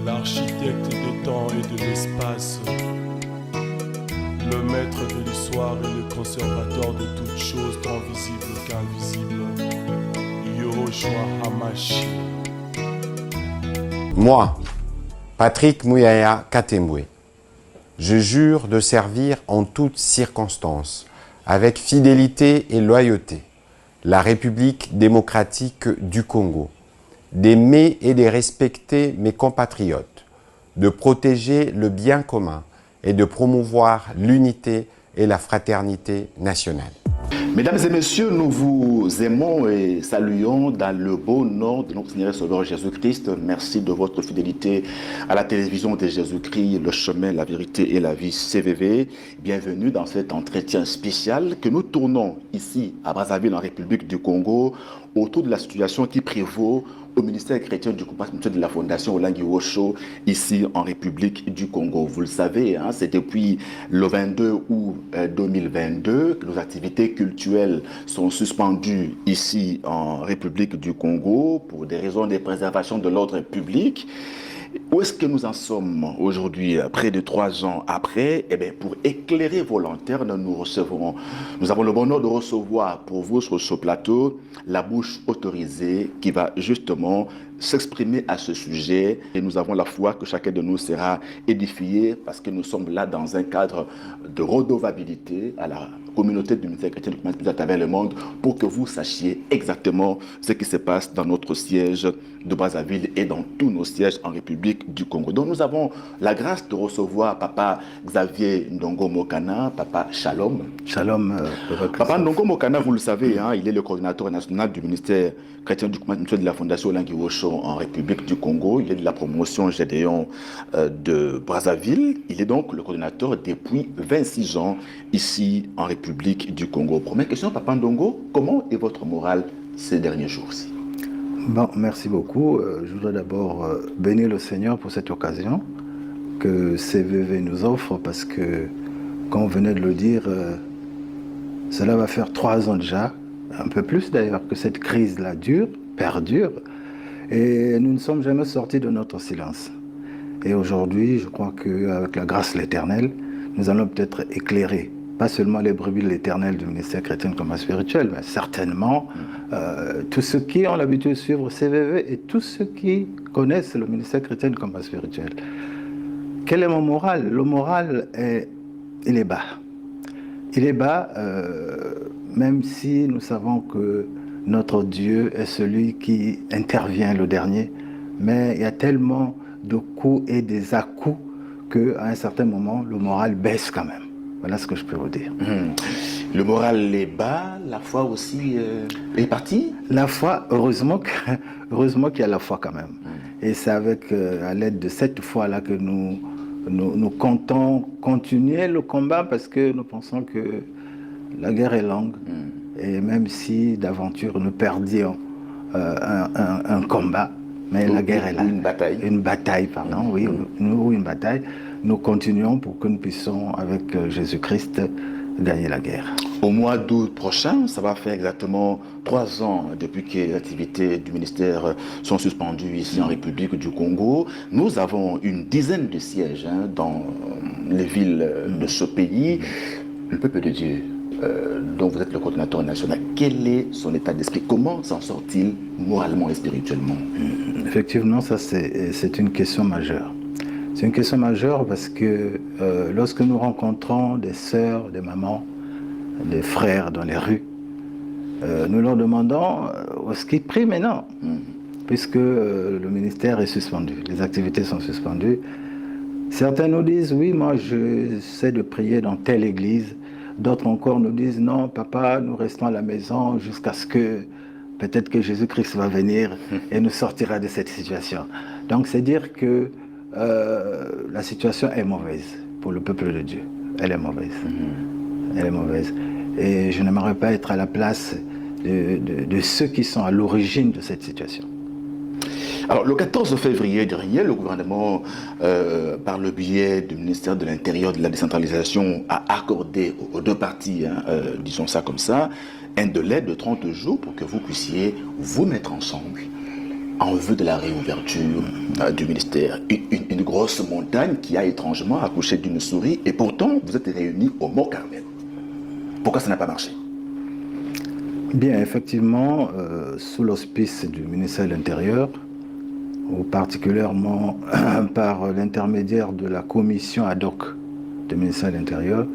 l'architecte des temps et de l'espace, le maître de l'histoire et le conservateur de toutes choses tant visibles qu'invisibles, Yahushua Hamashi. Moi, Patrick Mouyaya Katembwe, je jure de servir en toutes circonstances, avec fidélité et loyauté, la République démocratique du Congo, d'aimer et de respecter mes compatriotes, de protéger le bien commun et de promouvoir l'unité et la fraternité nationale. Mesdames et messieurs, nous vous aimons et saluons dans le beau nom de notre Seigneur et Sauveur Jésus-Christ. Merci de votre fidélité à la télévision de Jésus-Christ, le chemin, la vérité et la vie CVV. Bienvenue dans cet entretien spécial que nous tournons ici à Brazzaville, en République du Congo, autour de la situation qui prévaut au ministère chrétien du Compas de la Fondation Olangi Wosho, ici en République du Congo. Vous le savez, hein, c'est depuis le 22 août 2022 que nos activités culturelles sont suspendues ici en République du Congo pour des raisons de préservation de l'ordre public. Où est-ce que nous en sommes aujourd'hui, près de 3 ans après? Eh bien, pour éclairer vos lanternes, nous avons le bonheur de recevoir pour vous sur ce plateau la bouche autorisée qui va justement s'exprimer à ce sujet. Et nous avons la foi que chacun de nous sera édifié parce que nous sommes là dans un cadre de redevabilité à la communauté du ministère chrétien du commerce à travers le monde pour que vous sachiez exactement ce qui se passe dans notre siège de Brazzaville et dans tous nos sièges en République du Congo. Donc nous avons la grâce de recevoir Papa Xavier Ndongo Mokana, Papa Shalom. Shalom. Papa Ndongo Mokana, vous le savez, hein, il est le coordinateur national du ministère chrétien du commerce de la Fondation Olangi Wosho en République du Congo. Il est de la promotion Gédéon de Brazzaville. Il est donc le coordinateur depuis 26 ans ici en République du Congo. Première question, Papa Ndongo, comment est votre morale ces derniers jours-ci? Bon, merci beaucoup. Je voudrais d'abord bénir le Seigneur pour cette occasion que CVV nous offre parce que, comme on venait de le dire, cela va faire 3 ans déjà, un peu plus d'ailleurs, que cette crise-là perdure, et nous ne sommes jamais sortis de notre silence. Et aujourd'hui, je crois qu'avec la grâce de l'Éternel, nous allons peut-être éclairer pas seulement les brebis de l'Éternel du ministère chrétien de combat spirituel, mais certainement tous ceux qui ont l'habitude de suivre CVV et tous ceux qui connaissent le ministère chrétien de combat spirituel. Quel est mon moral? Le moral, il est bas. Il est bas, même si nous savons que notre Dieu est celui qui intervient le dernier, mais il y a tellement de coups et des à-coups qu'à un certain moment, le moral baisse quand même. Voilà ce que je peux vous dire. Le moral est bas, la foi aussi est partie? La foi, heureusement qu'il y a la foi quand même. Et c'est avec, à l'aide de cette foi-là que nous comptons continuer le combat parce que nous pensons que la guerre est longue. Et même si d'aventure nous perdions un combat, mais la guerre est là. Une bataille, pardon, oui, une bataille. Nous continuons pour que nous puissions, avec Jésus-Christ, gagner la guerre. Au mois d'août prochain, ça va faire exactement 3 ans depuis que les activités du ministère sont suspendues ici en République du Congo. Nous avons une dizaine de sièges dans les villes de ce pays. Le peuple de Dieu, dont vous êtes le coordinateur national, quel est son état d'esprit? Comment s'en sort-il moralement et spirituellement? Effectivement, ça c'est une question majeure. C'est une question majeure parce que lorsque nous rencontrons des sœurs, des mamans, des frères dans les rues, nous leur demandons ce qu'ils prient maintenant, puisque le ministère est suspendu, les activités sont suspendues. Certains nous disent, oui, moi j'essaie de prier dans telle église. D'autres encore nous disent, non, papa, nous restons à la maison jusqu'à ce que peut-être que Jésus-Christ va venir et nous sortira de cette situation. Donc c'est dire que la situation est mauvaise pour le peuple de Dieu. Elle est mauvaise. Elle est mauvaise. Et je n'aimerais pas être à la place de ceux qui sont à l'origine de cette situation. Alors, le 14 février dernier, le gouvernement, par le biais du ministère de l'Intérieur de la décentralisation, a accordé aux 2 parties, disons ça comme ça, un délai de 30 jours pour que vous puissiez vous mettre ensemble en vue de la réouverture du ministère. Une grosse montagne qui a étrangement accouché d'une souris, et pourtant vous êtes réunis au Mont-Carmel. Pourquoi ça n'a pas marché? Bien, effectivement, sous l'auspice du ministère de l'Intérieur, ou particulièrement par l'intermédiaire de la commission ad hoc du ministère de l'Intérieur,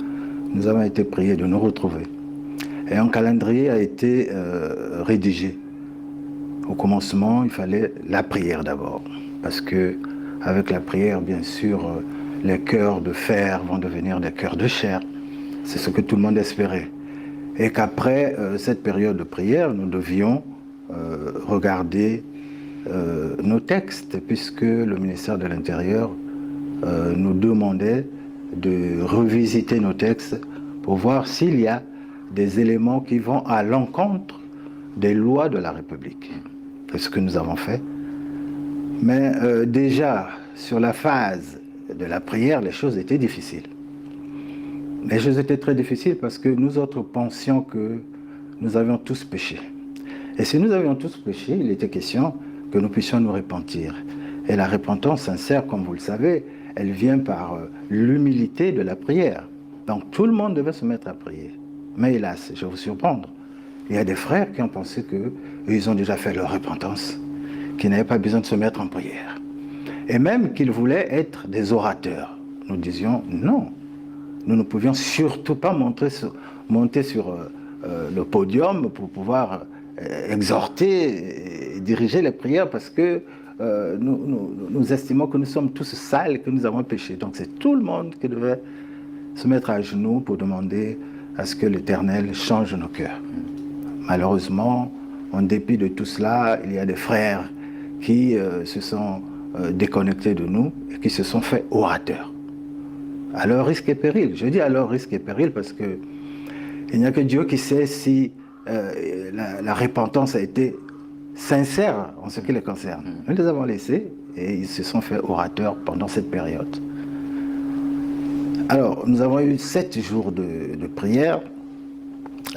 nous avons été priés de nous retrouver. Et un calendrier a été rédigé. Au commencement, il fallait la prière d'abord, parce que avec la prière, bien sûr, les cœurs de fer vont devenir des cœurs de chair. C'est ce que tout le monde espérait. Et qu'après cette période de prière, nous devions regarder nos textes, puisque le ministère de l'Intérieur nous demandait de revisiter nos textes pour voir s'il y a des éléments qui vont à l'encontre des lois de la République. C'est ce que nous avons fait. Mais déjà, sur la phase de la prière, les choses étaient difficiles. Les choses étaient très difficiles parce que nous autres pensions que nous avions tous péché. Et si nous avions tous péché, il était question que nous puissions nous repentir. Et la repentance sincère, comme vous le savez, elle vient par l'humilité de la prière. Donc tout le monde devait se mettre à prier. Mais hélas, je vais vous surprendre, il y a des frères qui ont pensé qu'ils ont déjà fait leur repentance, qu'ils n'avaient pas besoin de se mettre en prière. Et même qu'ils voulaient être des orateurs. Nous disions non. Nous ne pouvions surtout pas monter sur le podium pour pouvoir exhorter et diriger les prières parce que nous estimons que nous sommes tous sales et que nous avons péché. Donc c'est tout le monde qui devait se mettre à genoux pour demander à ce que l'Éternel change nos cœurs. Malheureusement, en dépit de tout cela, il y a des frères qui se sont déconnectés de nous et qui se sont faits orateurs. À leur risque et péril. Je dis à leur risque et péril parce que il n'y a que Dieu qui sait si la repentance a été sincère en ce qui les concerne. Nous les avons laissés et ils se sont fait orateurs pendant cette période. Alors, nous avons eu 7 jours de prière.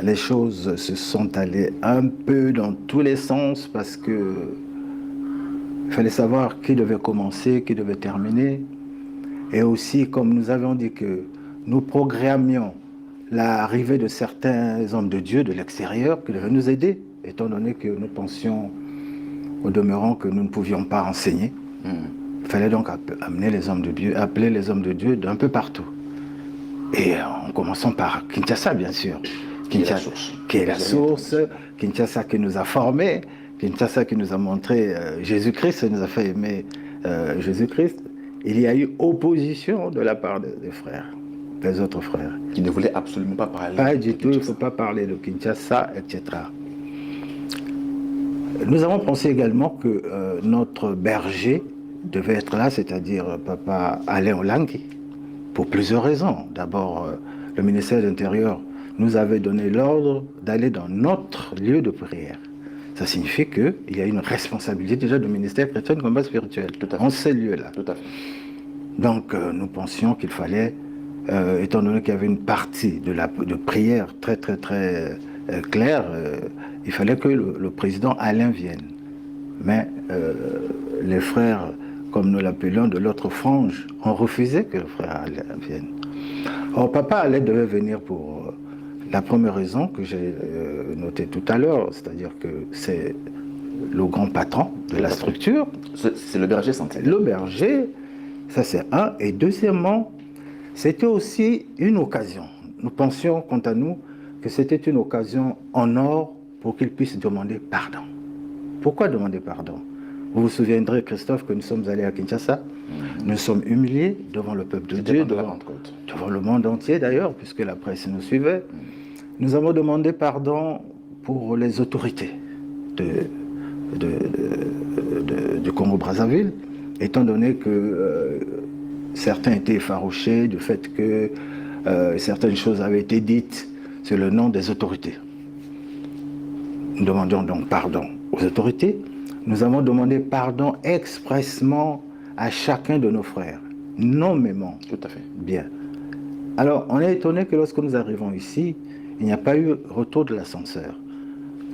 Les choses se sont allées un peu dans tous les sens parce que il fallait savoir qui devait commencer, qui devait terminer. Et aussi, comme nous avions dit que nous programmions l'arrivée de certains hommes de Dieu de l'extérieur qui devaient nous aider, étant donné que nous pensions au demeurant que nous ne pouvions pas enseigner. Il fallait donc amener les hommes de Dieu, appeler les hommes de Dieu d'un peu partout. Et en commençant par Kinshasa, bien sûr. Kinshasa, qui est la source, Kinshasa qui nous a formés, Kinshasa qui nous a montré Jésus-Christ, nous a fait aimer Jésus-Christ. Il y a eu opposition de la part des frères, des autres frères. Qui ne voulaient absolument pas parler. Pas du tout, il ne faut pas parler de Kinshasa, etc. Nous avons pensé également que notre berger devait être là, c'est-à-dire Papa Alain Olangui, pour plusieurs raisons. D'abord, le ministère de l'Intérieur nous avait donné l'ordre d'aller dans notre lieu de prière. Ça signifie qu'il y a une responsabilité déjà du ministère chrétien de combat spirituel, en ces lieux-là. Tout à fait. Donc nous pensions qu'il fallait, étant donné qu'il y avait une partie de prière très claire, il fallait que le président Alain vienne. Mais les frères, comme nous l'appelions de l'autre frange, ont refusé que le frère Alain vienne. Or, Papa Alain devait venir pour la première raison que j'ai notée tout à l'heure, c'est-à-dire que c'est le grand patron de la structure. C'est le berger central. Le berger, ça c'est un. Et deuxièmement, c'était aussi une occasion. Nous pensions, quant à nous, que c'était une occasion en or pour qu'il puisse demander pardon. Pourquoi demander pardon? Vous vous souviendrez, Christophe, que nous sommes allés à Kinshasa. Nous sommes humiliés devant le peuple de Dieu, devant le monde entier d'ailleurs, puisque la presse nous suivait. Nous avons demandé pardon pour les autorités du Congo-Brazzaville, étant donné que certains étaient effarouchés du fait que certaines choses avaient été dites sur le nom des autorités. Nous demandions donc pardon aux autorités. Nous avons demandé pardon expressement à chacun de nos frères, nommément. Tout à fait. Bien. Alors, on est étonné que lorsque nous arrivons ici, il n'y a pas eu retour de l'ascenseur.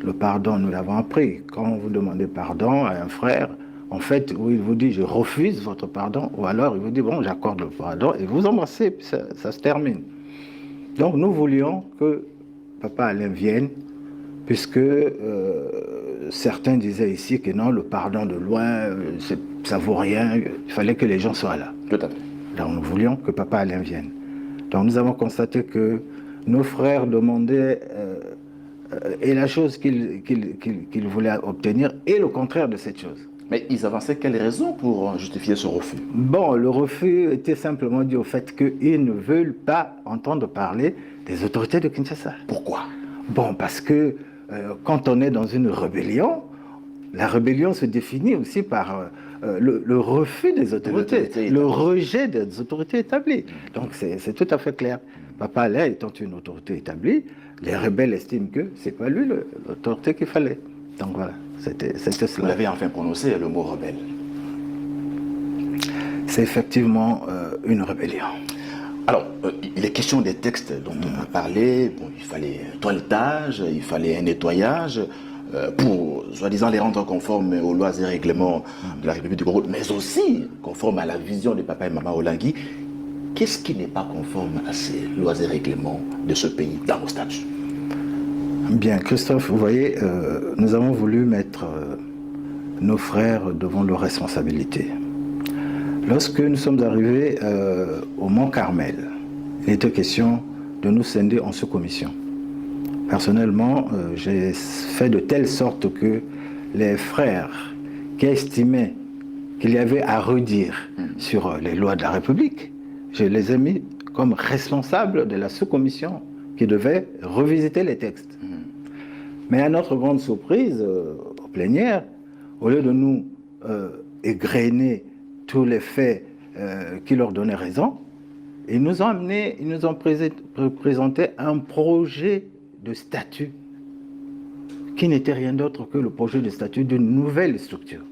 Le pardon, nous l'avons appris. Quand vous demandez pardon à un frère, en fait, où il vous dit « je refuse votre pardon », ou alors il vous dit « bon, j'accorde le pardon », et vous embrassez, puis ça se termine. Donc nous voulions que Papa Alain vienne, puisque certains disaient ici que non, le pardon de loin, ça vaut rien, il fallait que les gens soient là. Tout à fait. Donc nous voulions que Papa Alain vienne. Donc nous avons constaté que nos frères demandaient et la chose qu'ils voulaient obtenir et le contraire de cette chose. Mais ils avançaient quelles raisons pour justifier ce refus? Bon, le refus était simplement dû au fait qu'ils ne veulent pas entendre parler des autorités de Kinshasa. Pourquoi? Bon, parce que quand on est dans une rébellion, la rébellion se définit aussi par le refus des autorités, le rejet des autorités établies. Donc c'est tout à fait clair. Papa Alain étant une autorité établie, les rebelles estiment que c'est pas lui l'autorité qu'il fallait. Donc voilà, c'était cela. Vous l'avez enfin prononcé, le mot rebelle. C'est effectivement une rébellion. Alors, il est question des textes dont on a parlé. Bon, il fallait un toilettage, il fallait un nettoyage pour, soi-disant, les rendre conformes aux lois et règlements de la République du Congo, mais aussi conformes à la vision de Papa et Maman Olengi. Qu'est-ce qui n'est pas conforme à ces lois et règlements de ce pays dans nos statuts? Bien, Christophe, vous voyez, nous avons voulu mettre nos frères devant leurs responsabilités. Lorsque nous sommes arrivés au Mont Carmel, il était question de nous scinder en sous-commission. Personnellement, j'ai fait de telle sorte que les frères qui estimaient qu'il y avait à redire sur les lois de la République, je les ai mis comme responsables de la sous-commission qui devait revisiter les textes. Mais à notre grande surprise, aux plénières, au lieu de nous égrener tous les faits qui leur donnaient raison, ils nous ont présenté un projet de statut qui n'était rien d'autre que le projet de statut d'une nouvelle structure.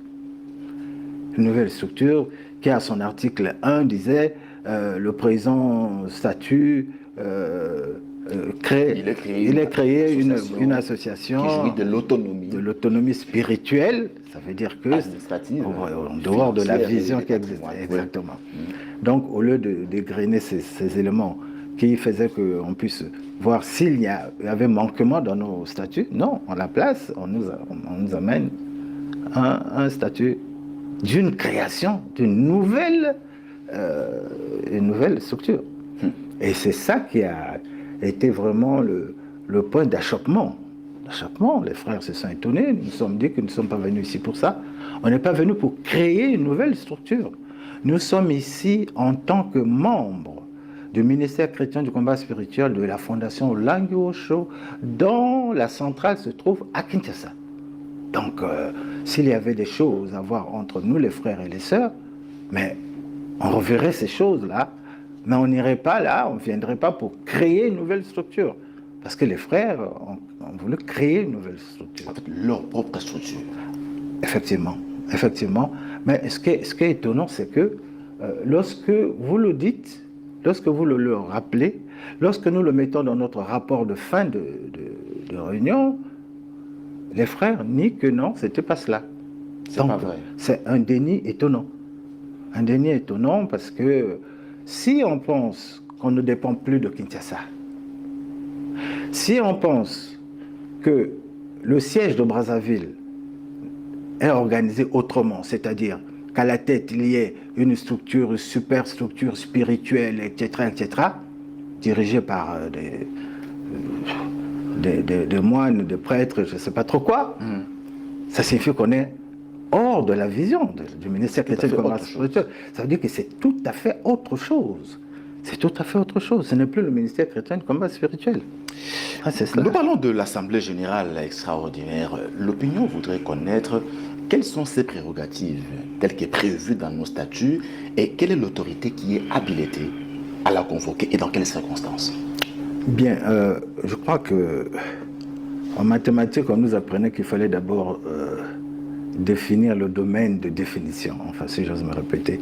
Une nouvelle structure qui, à son article 1, disait le présent statut il est créé une association qui jouit de l'autonomie spirituelle, ça veut dire que en dehors de la vision qui existe. Exactement. Donc au lieu d'égrener ces éléments qui faisaient qu'on puisse voir s'il y avait manquement dans nos statuts, non, en la place, on nous amène un statut d'une création, d'une nouvelle structure. Et c'est ça qui a été vraiment le point d'achoppement. Les frères se sont étonnés, nous nous sommes dit que nous ne sommes pas venus ici pour ça. On n'est pas venus pour créer une nouvelle structure. Nous sommes ici en tant que membres du ministère chrétien du combat spirituel de la fondation Olengi Osho, dont la centrale se trouve à Kinshasa. Donc, s'il y avait des choses à voir entre nous, les frères et les sœurs, mais on reverrait ces choses-là, mais on n'irait pas là, on ne viendrait pas pour créer une nouvelle structure. Parce que les frères ont voulu créer une nouvelle structure. En fait, leur propre structure. Effectivement. Mais ce qui est étonnant, c'est que lorsque vous le dites, lorsque vous le rappelez, lorsque nous le mettons dans notre rapport de fin de réunion, les frères nient que non, ce n'était pas cela. C'est pas vrai. C'est un déni étonnant. Un déni étonnant parce que si on pense qu'on ne dépend plus de Kinshasa, si on pense que le siège de Brazzaville est organisé autrement, c'est-à-dire qu'à la tête il y ait une structure, super structure spirituelle, etc., dirigée par des moines, des prêtres, je ne sais pas trop quoi, ça signifie qu'on est hors de la vision du ministère chrétien du combat spirituel. Ça veut dire que c'est tout à fait autre chose. C'est tout à fait autre chose. Ce n'est plus le ministère chrétien du combat spirituel. C'est cela. Nous parlons de l'Assemblée générale extraordinaire. L'opinion voudrait connaître quelles sont ses prérogatives, telles qu'est prévues dans nos statuts, et quelle est l'autorité qui est habilitée à la convoquer et dans quelles circonstances. Bien, je crois que en mathématiques, on nous apprenait qu'il fallait d'abord définir le domaine de définition, enfin si j'ose me répéter,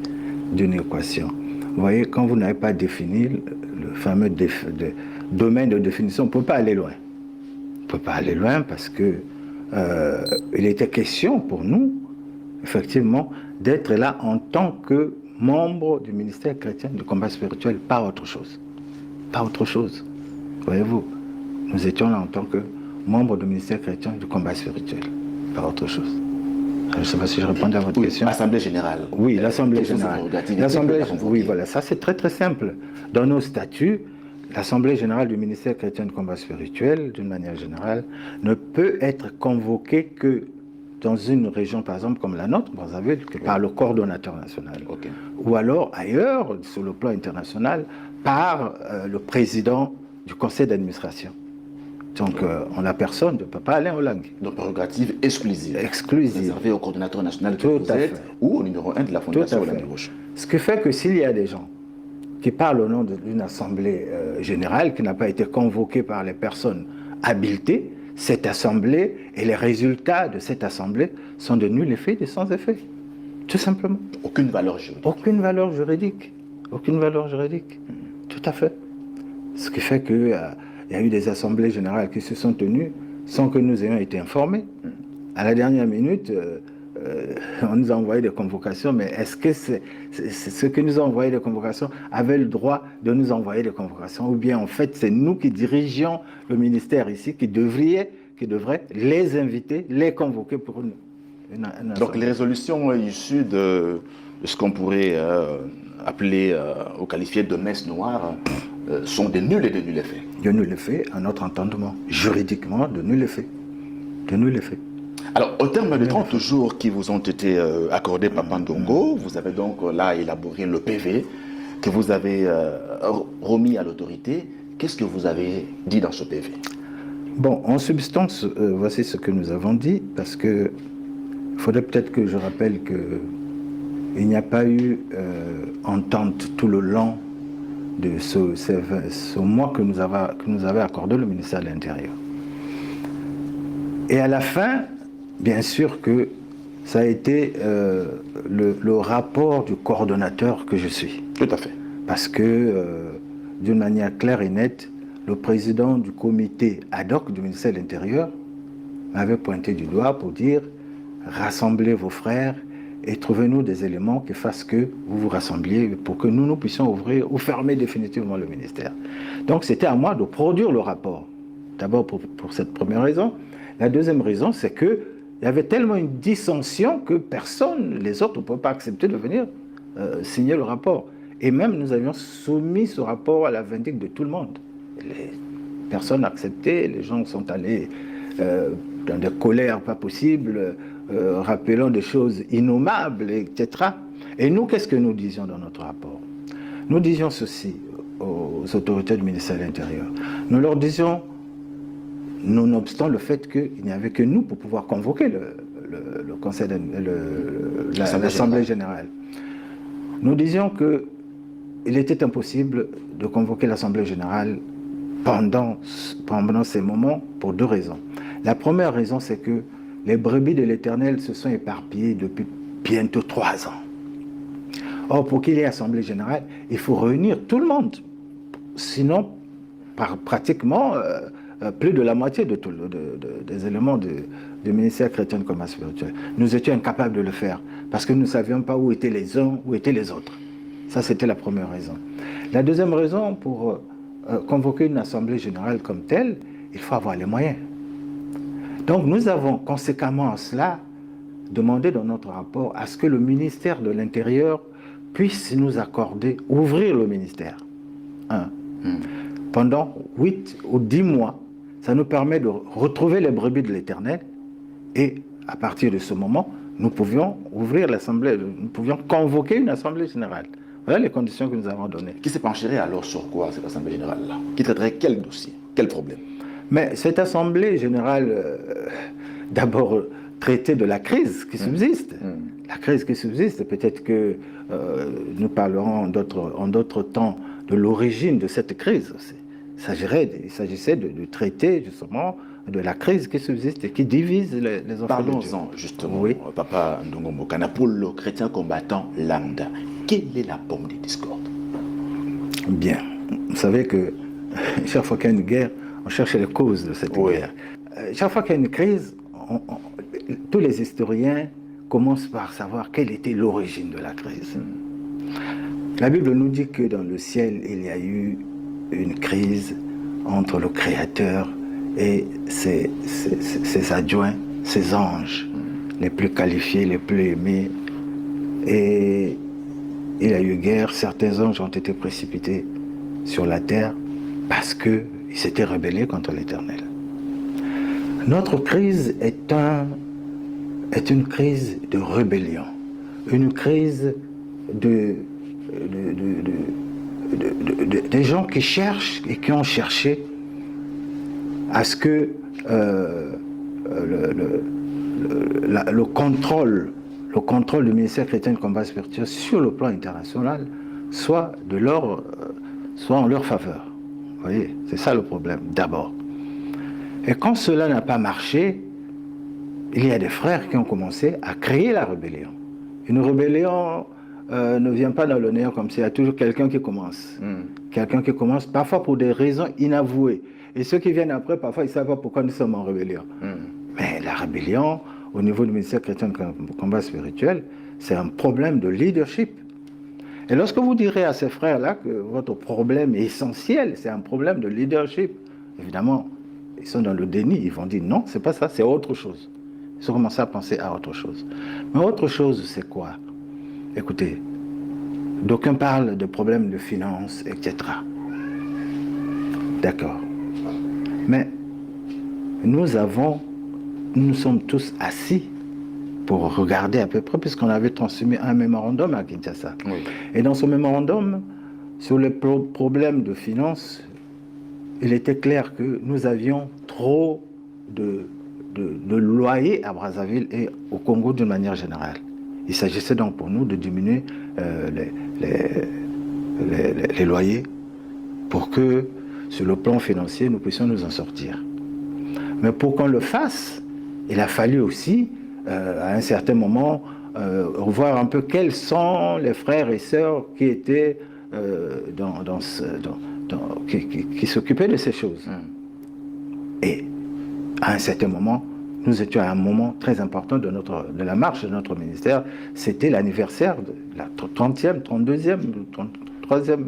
d'une équation. Vous voyez, quand vous n'avez pas défini le fameux domaine de définition, on ne peut pas aller loin. On ne peut pas aller loin parce que il était question pour nous, effectivement, d'être là en tant que membre du ministère chrétien du combat spirituel, pas autre chose. Pas autre chose. Voyez-vous, nous étions là en tant que membre du ministère chrétien du combat spirituel, pas autre chose. Je ne sais pas si je répondais à votre question. L'Assemblée générale. Oui, l'Assemblée générale. L'Assemblée, oui, voilà. voilà, ça c'est très très simple. Dans nos statuts, l'Assemblée générale du ministère chrétien de combat spirituel, d'une manière générale, ne peut être convoquée que dans une région, par exemple, comme la nôtre, Brazzaville, que par le coordonnateur national. Okay. Ou alors, ailleurs, sur le plan international, par le président du conseil d'administration. Donc, en la personne ne peut pas aller en langue. Donc, prérogative exclusive. Exclusive. Réservée au coordonnateur national que Tout vous à êtes, fait. ou au numéro 1 de la Fondation Orlando Roche. Ce qui fait que s'il y a des gens qui parlent au nom d'une assemblée générale qui n'a pas été convoquée par les personnes habilitées, cette assemblée et les résultats de cette assemblée sont de nul effet, de sans effet. Tout simplement. Aucune valeur juridique. Aucune valeur juridique. Aucune valeur juridique. Tout à fait. Ce qui fait qu'il y a eu des assemblées générales qui se sont tenues sans que nous ayons été informés. À la dernière minute, on nous a envoyé des convocations, mais est-ce que ceux qui nous ont envoyé des convocations avaient le droit de nous envoyer des convocations? Ou bien en fait, c'est nous qui dirigeons le ministère ici qui devraient les inviter, les convoquer pour une Donc les résolutions issues de ce qu'on pourrait appeler ou qualifier de messe noire sont de nul et de nul effet. De nul effet, à notre entendement. Juridiquement, de nul effet. De nul effet. Alors, au terme de 30 jours qui vous ont été accordés par Pandongo, vous avez donc là élaboré le PV que vous avez remis à l'autorité. Qu'est-ce que vous avez dit dans ce PV? Bon, en substance, voici ce que nous avons dit, parce que il faudrait peut-être que je rappelle qu'il n'y a pas eu entente tout le long de ce mois que nous avait accordé le ministère de l'Intérieur. Et à la fin, bien sûr que ça a été le rapport du coordonnateur que je suis. Tout à fait. Parce que, d'une manière claire et nette, le président du comité ad hoc du ministère de l'Intérieur m'avait pointé du doigt pour dire « rassemblez vos frères et trouvez-nous des éléments qui fassent que vous vous rassembliez pour que nous puissions ouvrir ou fermer définitivement le ministère. » Donc c'était à moi de produire le rapport. D'abord pour cette première raison. La deuxième raison, c'est qu'il y avait tellement une dissension que personne, les autres, ne pouvaient pas accepter de venir signer le rapport. Et même nous avions soumis ce rapport à la vindicte de tout le monde. Les personnes acceptaient, les gens sont allés dans des colères pas possibles, rappelant des choses innommables, etc. Et nous, qu'est-ce que nous disions dans notre rapport? Nous disions ceci aux autorités du ministère de l'Intérieur. Nous leur disions, nonobstant le fait qu'il n'y avait que nous pour pouvoir convoquer le conseil l'Assemblée générale. Nous disions qu'il était impossible de convoquer l'Assemblée générale pendant ces moments pour deux raisons. La première raison, c'est que les brebis de l'Éternel se sont éparpillées depuis bientôt 3 ans. Or, pour qu'il y ait Assemblée générale, il faut réunir tout le monde. Sinon, pratiquement plus de la moitié des éléments du ministère chrétien de combat spirituel. Nous étions incapables de le faire parce que nous ne savions pas où étaient les uns, où étaient les autres. Ça, c'était la première raison. La deuxième raison, pour convoquer une assemblée générale comme telle, il faut avoir les moyens. Donc, nous avons conséquemment à cela demandé dans notre rapport à ce que le ministère de l'Intérieur puisse nous accorder, ouvrir le ministère. Pendant 8 ou 10 mois, ça nous permet de retrouver les brebis de l'Éternel et à partir de ce moment, nous pouvions ouvrir l'Assemblée, nous pouvions convoquer une Assemblée générale. Voilà les conditions que nous avons données. Qui se pencherait alors sur quoi, cette Assemblée générale-là? Qui traiterait quel dossier? Quel problème? Mais cette Assemblée générale, d'abord, traitait de la crise qui subsiste. La crise qui subsiste, peut-être que nous parlerons en d'autres temps de l'origine de cette crise. Il s'agissait de traiter justement de la crise qui subsiste et qui divise les enfants. Parlons-en justement, oui. Papa Ndongo Mokana, pour le chrétien combattant lambda. Quelle est la bombe des discordes? Bien, vous savez que chaque fois qu'il y a une guerre, on cherche les causes de cette guerre. Chaque fois qu'il y a une crise, tous les historiens commencent par savoir quelle était l'origine de la crise. La Bible nous dit que dans le ciel, il y a eu une crise entre le Créateur et ses adjoints, ses anges, les plus qualifiés, les plus aimés. Et il y a eu guerre, certains anges ont été précipités sur la terre parce qu'ils s'étaient rebellés contre l'Éternel. Notre crise est une crise de rébellion, une crise des gens qui cherchent et qui ont cherché à ce que le contrôle du ministère chrétien de combat spirituel sur le plan international soit en leur faveur. Vous voyez, c'est ça le problème, d'abord. Et quand cela n'a pas marché, il y a des frères qui ont commencé à créer la rébellion. Une rébellion ne vient pas dans le néant comme ça, il y a toujours quelqu'un qui commence. Quelqu'un qui commence, parfois pour des raisons inavouées. Et ceux qui viennent après, parfois, ils ne savent pas pourquoi nous sommes en rébellion. Mais la rébellion, au niveau du ministère chrétien de combat spirituel, c'est un problème de leadership. Et lorsque vous direz à ces frères-là que votre problème essentiel, c'est un problème de leadership, évidemment, ils sont dans le déni, ils vont dire non, c'est pas ça, c'est autre chose. Ils ont commencé à penser à autre chose. Mais autre chose, c'est quoi? Écoutez, d'aucuns parlent de problèmes de finances, etc. D'accord. Mais nous sommes tous assis pour regarder à peu près, puisqu'on avait transmis un mémorandum à Kinshasa. Oui. Et dans ce mémorandum, sur les problèmes de finances, il était clair que nous avions trop de loyers à Brazzaville et au Congo d'une manière générale. Il s'agissait donc pour nous de diminuer les loyers pour que, sur le plan financier, nous puissions nous en sortir. Mais pour qu'on le fasse, il a fallu aussi, à un certain moment, voir un peu quels sont les frères et sœurs qui étaient qui s'occupaient de ces choses. Et à un certain moment, nous étions à un moment très important de la marche de notre ministère. C'était l'anniversaire, la 30e, 32e, 33e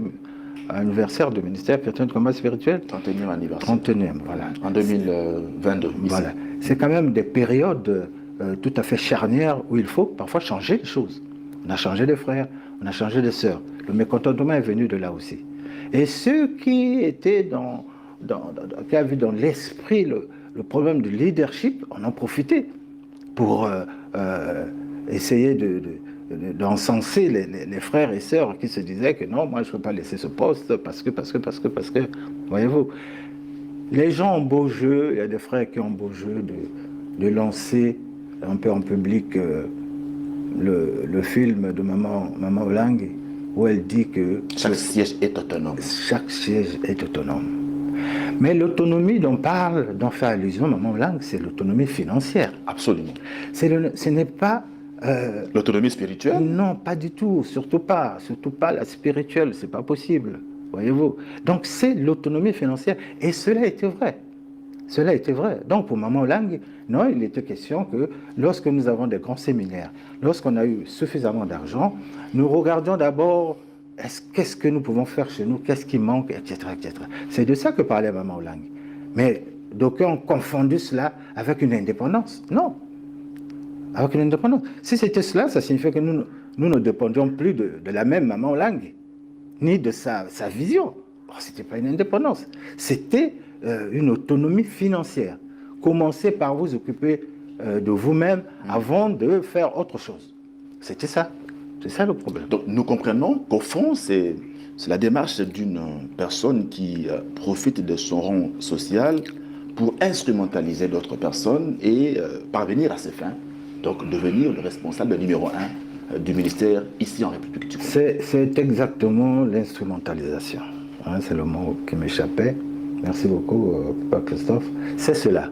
anniversaire du ministère chrétien de combat spirituel. 31e anniversaire. 31e, voilà. En 2022. Voilà. C'est quand même des périodes tout à fait charnières où il faut parfois changer les choses. On a changé de frères, on a changé de sœurs. Le mécontentement est venu de là aussi. Et ceux qui étaient qui avaient dans l'esprit le problème du leadership, on en profitait pour essayer d'encenser les frères et sœurs qui se disaient que non, moi je ne peux pas laisser ce poste parce que, voyez-vous, les gens ont beau jeu, il y a des frères qui ont beau jeu de lancer un peu en public le film de Maman Olang, où elle dit que chaque siège est autonome. Chaque siège est autonome. Mais l'autonomie dont fait allusion Maman Olang, c'est l'autonomie financière. Absolument. Ce n'est pas... l'autonomie spirituelle? Non, pas du tout, surtout pas la spirituelle, c'est pas possible, voyez-vous. Donc c'est l'autonomie financière, et cela était vrai. Cela était vrai. Donc pour Maman Olang, non, il était question que lorsque nous avons des grands séminaires, lorsqu'on a eu suffisamment d'argent, nous regardions d'abord qu'est-ce que nous pouvons faire chez nous, qu'est-ce qui manque, etc., etc. C'est de ça que parlait Maman Olang. Mais d'aucuns ont confondu cela avec une indépendance. Non. Avec une indépendance. Si c'était cela, ça signifiait que nous ne dépendions plus de la même Maman Olang, ni de sa vision. Ce n'était pas une indépendance. C'était une autonomie financière. Commencez par vous occuper de vous-même avant de faire autre chose. C'était ça. C'est ça le problème. Donc nous comprenons qu'au fond, c'est la démarche d'une personne qui profite de son rang social pour instrumentaliser d'autres personnes et parvenir à ses fins. Donc devenir le responsable numéro 1 du ministère ici en République du Congo. C'est exactement l'instrumentalisation. Hein, c'est le mot qui m'échappait. Merci beaucoup, Papa Christophe. C'est cela.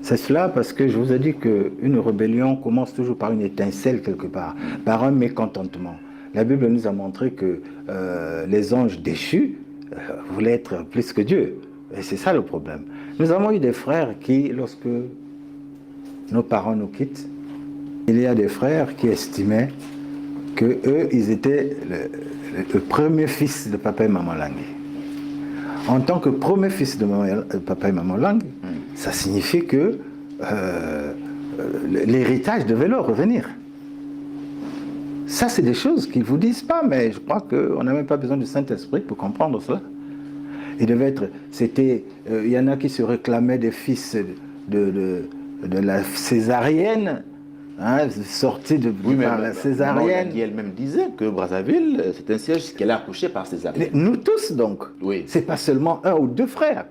C'est cela parce que je vous ai dit qu'une rébellion commence toujours par une étincelle quelque part, par un mécontentement. La Bible nous a montré que les anges déchus voulaient être plus que Dieu. Et c'est ça le problème. Nous avons eu des frères qui, lorsque nos parents nous quittent, il y a des frères qui estimaient que eux, ils étaient le premier fils de papa et maman Langue. En tant que premier fils de papa et maman Langue, ça signifie que l'héritage devait leur revenir. Ça, c'est des choses qu'ils ne vous disent pas, mais je crois qu'on n'a même pas besoin du Saint-Esprit pour comprendre cela. Il devait être, il y en a qui se réclamaient des fils de la césarienne, hein, sortis par la césarienne. Qui elle-même disait que Brazzaville, c'est un siège qu'elle a accouché par césarienne. Nous tous, donc. Oui. C'est pas seulement un ou deux frères.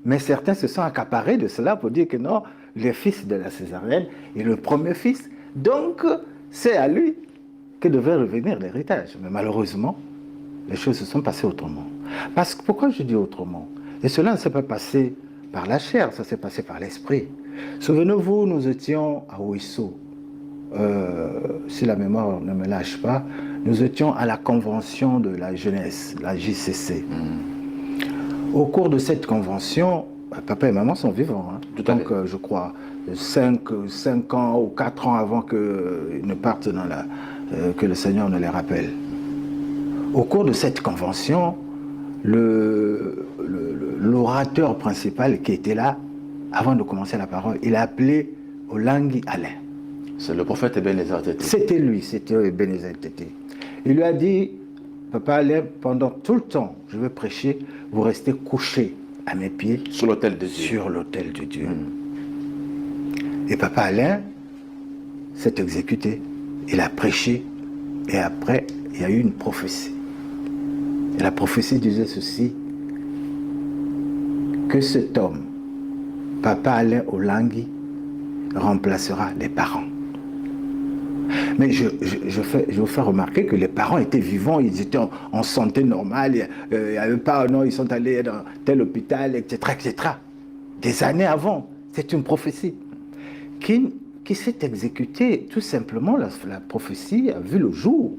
Mais certains se sont accaparés de cela pour dire que non, le fils de la césarienne est le premier fils. Donc, c'est à lui que devait revenir l'héritage. Mais malheureusement, les choses se sont passées autrement. Parce que, pourquoi je dis autrement? Et cela ne s'est pas passé par la chair, ça s'est passé par l'esprit. Souvenez-vous, nous étions à Ouissou. Si la mémoire ne me lâche pas, nous étions à la convention de la jeunesse, la JCC. Au cours de cette convention, papa et maman sont vivants. Hein. Donc, je crois, 5 ans ou 4 ans avant qu'ils ne partent que le Seigneur ne les rappelle. Au cours de cette convention, l'orateur principal qui était là, avant de commencer la parole, il a appelé Olangui Alain. C'est le prophète Ebenezer Tété. C'était lui, c'était Ebenezer Tété. Il lui a dit, Papa Alain, pendant tout le temps, je vais prêcher, vous restez couché à mes pieds. Sur l'autel de Dieu. Sur l'autel de Dieu. Et Papa Alain s'est exécuté. Il a prêché. Et après, il y a eu une prophétie. Et la prophétie disait ceci, que cet homme, Papa Alain Olangui, remplacera les parents. Mais je vous fais remarquer que les parents étaient vivants, ils étaient en santé normale, il n'y avait pas, non, ils sont allés dans tel hôpital, etc., etc. Des années avant, c'est une prophétie qui s'est exécutée, tout simplement, la prophétie a vu le jour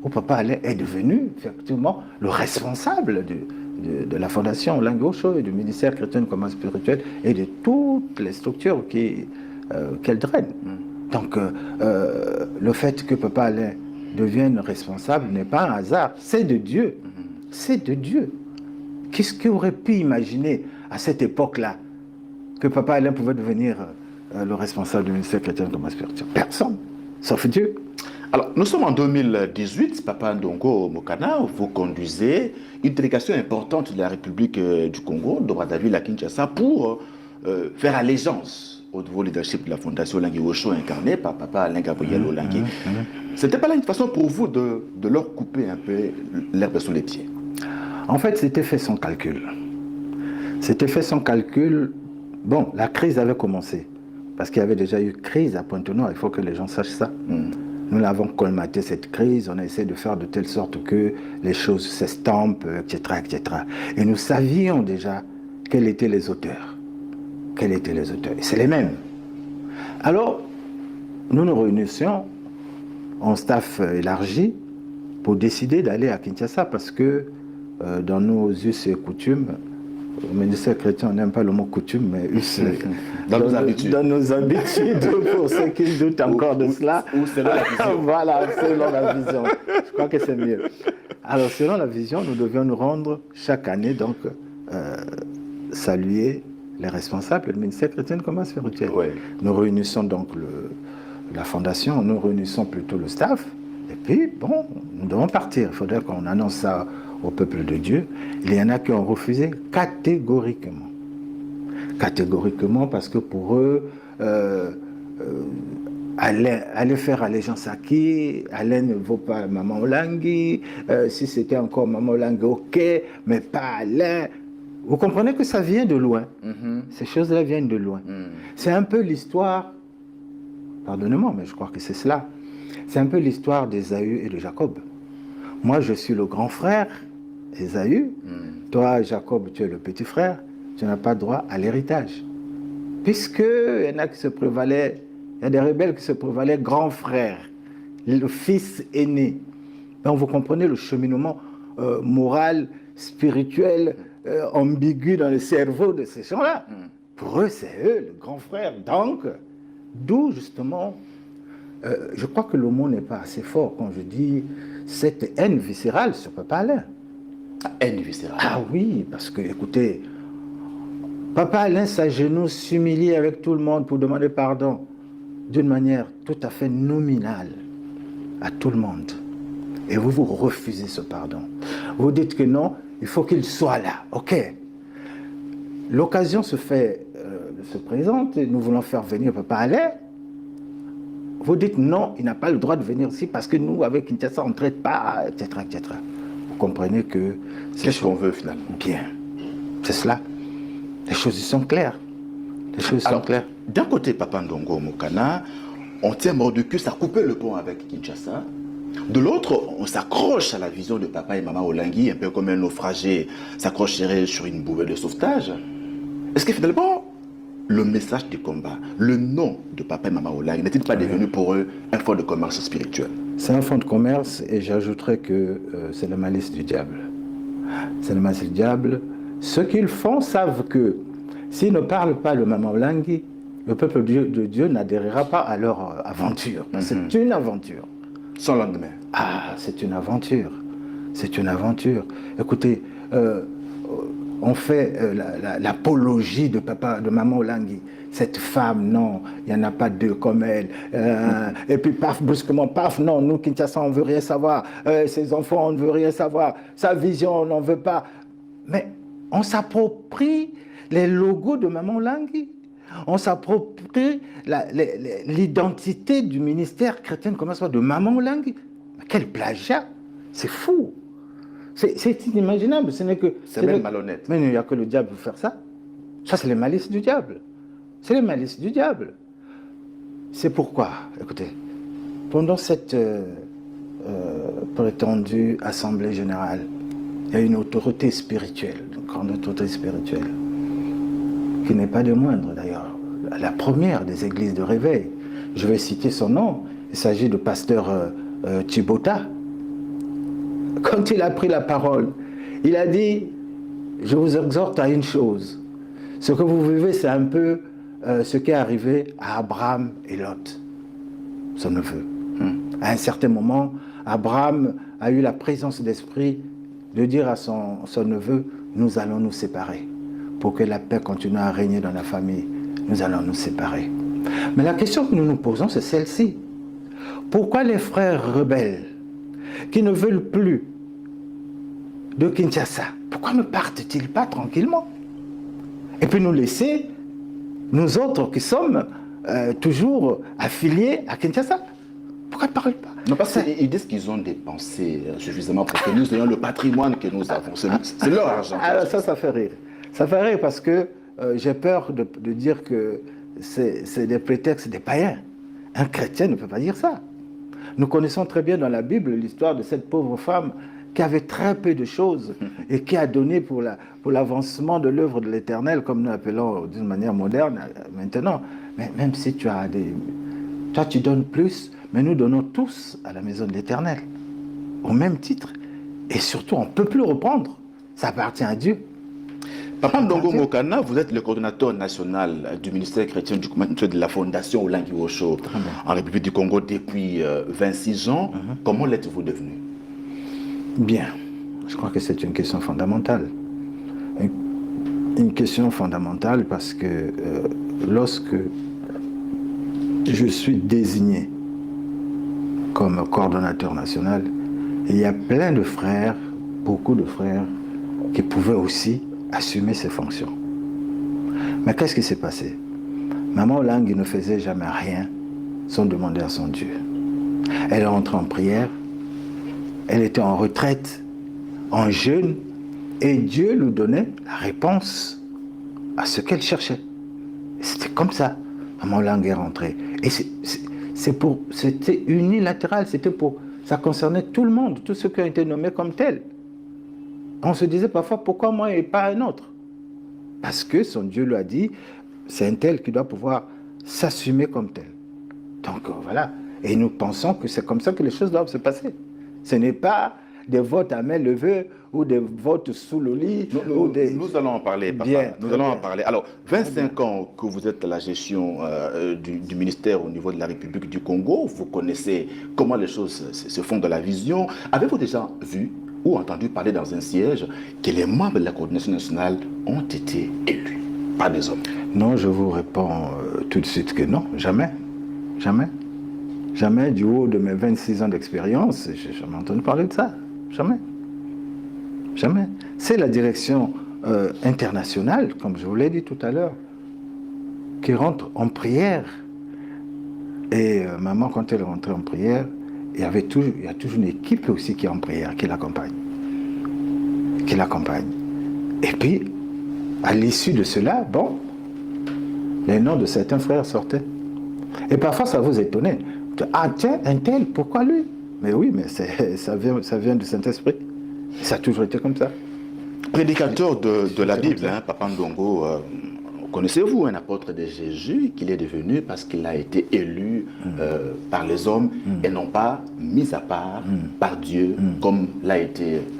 où Papa Alain est devenu, effectivement, le responsable de la fondation Langue Osho et du ministère chrétien de commun spirituel et de toutes les structures qu'elle draine. Donc, le fait que Papa Alain devienne responsable n'est pas un hasard, c'est de Dieu. C'est de Dieu. Qu'est-ce qu'on aurait pu imaginer à cette époque-là que Papa Alain pouvait devenir le responsable du ministère chrétien de commun spirituel? Personne, sauf Dieu. Alors, nous sommes en 2018, Papa Ndongo Mokana, vous conduisez une délégation importante de la République du Congo, de Brazzaville à Kinshasa, pour faire allégeance au nouveau leadership de la fondation Langue Osho incarné par Papa Alain Gabriel Olangui. C'était pas là une façon pour vous de leur couper un peu l'herbe sous les pieds? En fait, c'était fait sans calcul. C'était fait sans calcul. Bon, la crise avait commencé, parce qu'il y avait déjà eu crise à Pointe-Noire, il faut que les gens sachent ça. Nous l'avons colmaté, cette crise, on a essayé de faire de telle sorte que les choses s'estampent, etc., etc. Et nous savions déjà quels étaient les auteurs. Quels étaient les auteurs? Et c'est les mêmes. Alors, nous nous réunissions en staff élargi pour décider d'aller à Kinshasa parce que dans nos us et coutumes, au ministère chrétien, on n'aime pas le mot coutume, mais us, dans nos habitudes. Dans nos habitudes, pour ceux qui doutent encore de cela. Ou selon la vision. Voilà, selon la vision. Je crois que c'est mieux. Alors, selon la vision, nous devions nous rendre chaque année, donc, saluer les responsables du ministère chrétien de commun spirituel. Oui. Nous réunissons donc la fondation, nous réunissons plutôt le staff, et puis, bon, nous devons partir. Il faudrait qu'on annonce ça au peuple de Dieu. Il y en a qui ont refusé catégoriquement. Catégoriquement, parce que pour eux, aller faire allégeance à qui? Alain ne vaut pas Maman Olangui. Si c'était encore Maman Olangui, ok, mais pas Alain. Vous comprenez que ça vient de loin. Ces choses-là viennent de loin. C'est un peu l'histoire, pardonnez-moi, mais je crois que c'est cela. C'est un peu l'histoire d'Ésaü et de Jacob. Moi, je suis le grand frère, Ésaü. Toi, Jacob, tu es le petit frère. Tu n'as pas droit à l'héritage. Puisqu'il y en a qui se prévalaient, il y a des rebelles qui se prévalaient grand frère, le fils aîné. Donc, vous comprenez le cheminement moral, spirituel, ambigu dans le cerveau de ces gens-là. Pour eux, c'est eux, le grand frère. Donc, D'où justement, je crois que le mot n'est pas assez fort quand je dis cette haine viscérale sur Papa Alain. Haine viscérale. Ah oui, parce que, écoutez, Papa Alain s'agenouille, s'humilie avec tout le monde pour demander pardon d'une manière tout à fait nominale à tout le monde. Et vous refusez ce pardon. Vous dites que non, il faut qu'il soit là. Ok. L'occasion se présente et nous voulons faire venir Papa Alain. Vous dites non, il n'a pas le droit de venir ici parce que nous, avec Kinshasa, on ne traite pas, etc., etc. Vous comprenez que... Qu'est-ce qu'on veut finalement? Bien. C'est cela. Les choses sont claires. Les choses sont claires. D'un côté, Papa Ndongo Mokana, on tient mort de cul, ça a coupé le pont avec Kinshasa. De l'autre, on s'accroche à la vision de Papa et Maman Olengi, un peu comme un naufragé s'accrocherait sur une bouée de sauvetage. Est-ce que finalement, le message du combat, le nom de Papa et Maman Olengi, n'est-il pas devenu pour eux un fonds de commerce spirituel? C'est un fonds de commerce et j'ajouterais que c'est la malice du diable. C'est la malice du diable. Ceux qu'ils font savent que s'ils ne parlent pas le Maman Olengi, le peuple de Dieu n'adhérera pas à leur aventure. C'est une aventure. Sans lendemain. Ah, c'est une aventure. C'est une aventure. Écoutez, on fait l'apologie de Maman Olengi. Cette femme, non, il n'y en a pas deux comme elle. Et puis, paf, brusquement, paf, non, nous, Kinshasa, on ne veut rien savoir. Ses enfants, on ne veut rien savoir. Sa vision, on n'en veut pas. Mais on s'approprie les logos de Maman Olengi. On s'approprie l'identité du ministère chrétien de commerce de Maman Olengi. Quel plagiat! C'est fou! C'est inimaginable. C'est même malhonnête. Mais il n'y a que le diable pour faire ça. Ça, c'est les malices du diable. C'est les malices du diable. C'est pourquoi, écoutez, pendant cette prétendue assemblée générale, il y a une autorité spirituelle, une grande autorité spirituelle, qui n'est pas des moindres d'ailleurs, la première des églises de réveil. Je vais citer son nom, il s'agit du pasteur Thibota. Quand il a pris la parole, il a dit, je vous exhorte à une chose, ce que vous vivez c'est un peu ce qui est arrivé à Abraham et Lot, son neveu. À un certain moment, Abraham a eu la présence d'esprit de dire à son neveu, nous allons nous séparer. Pour que la paix continue à régner dans la famille, nous allons nous séparer. Mais la question que nous nous posons, c'est celle-ci. Pourquoi les frères rebelles, qui ne veulent plus de Kinshasa, pourquoi ne partent-ils pas tranquillement? Et puis nous laisser, nous autres qui sommes toujours affiliés à Kinshasa. Pourquoi ils ne parlent pas? Non, parce qu'ils disent qu'ils ont dépensé suffisamment pour que nous ayons le patrimoine que nous avons. C'est leur argent. Alors ça fait rire. Ça fait rire parce que j'ai peur de dire que c'est des prétextes des païens. Un chrétien ne peut pas dire ça. Nous connaissons très bien dans la Bible l'histoire de cette pauvre femme qui avait très peu de choses et qui a donné pour l'avancement de l'œuvre de l'Éternel, comme nous l'appelons d'une manière moderne maintenant. Mais même si tu as toi tu donnes plus, mais nous donnons tous à la maison de l'Éternel, au même titre. Et surtout, on ne peut plus reprendre. Ça appartient à Dieu. Papa Ndongo Mokana, vous êtes le coordonnateur national du ministère chrétien du commerce de la Fondation Olengi Osho en République du Congo depuis 26 ans. Comment l'êtes-vous devenu? Bien, je crois que c'est une question fondamentale. Une question fondamentale parce que lorsque je suis désigné comme coordonnateur national, il y a plein de frères, beaucoup de frères, qui pouvaient aussi assumer ces fonctions. Mais qu'est-ce qui s'est passé? Maman Olengi ne faisait jamais rien sans demander à son Dieu. Elle est rentrée en prière, elle était en retraite, en jeûne, et Dieu lui donnait la réponse à ce qu'elle cherchait. C'était comme ça. Maman Olengi est rentrée. Et c'était unilatéral, ça concernait tout le monde, tous ceux qui ont été nommés comme tels. On se disait parfois, pourquoi moi et pas un autre? Parce que son Dieu lui a dit, c'est un tel qui doit pouvoir s'assumer comme tel. Donc voilà. Et nous pensons que c'est comme ça que les choses doivent se passer. Ce n'est pas des votes à main levée ou des votes sous le lit. Nous allons en parler, papa. Bien, Nous allons en parler. Alors, 25 ans que vous êtes à la gestion du ministère au niveau de la République du Congo, vous connaissez comment les choses se font dans la vision. Avez-vous déjà vu ou entendu parler dans un siège que les membres de la coordination nationale ont été élus par des hommes? Non, je vous réponds tout de suite que non, jamais. Jamais. Jamais, du haut de mes 26 ans d'expérience, j'ai jamais entendu parler de ça. Jamais. Jamais. C'est la direction internationale, comme je vous l'ai dit tout à l'heure, qui rentre en prière. Et maman, quand elle est rentrée en prière, il y a toujours une équipe aussi qui est en prière, qui l'accompagne. Qui l'accompagne. Et puis, à l'issue de cela, bon, les noms de certains frères sortaient. Et parfois, ça vous étonnait. Ah tiens, un tel, pourquoi lui? Mais oui, mais ça vient du Saint-Esprit. Ça a toujours été comme ça. Prédicateur de la Bible, hein, Papa Ndongo, connaissez-vous un apôtre de Jésus qu'il est devenu parce qu'il a été élu par les hommes et non pas mis à part par Dieu comme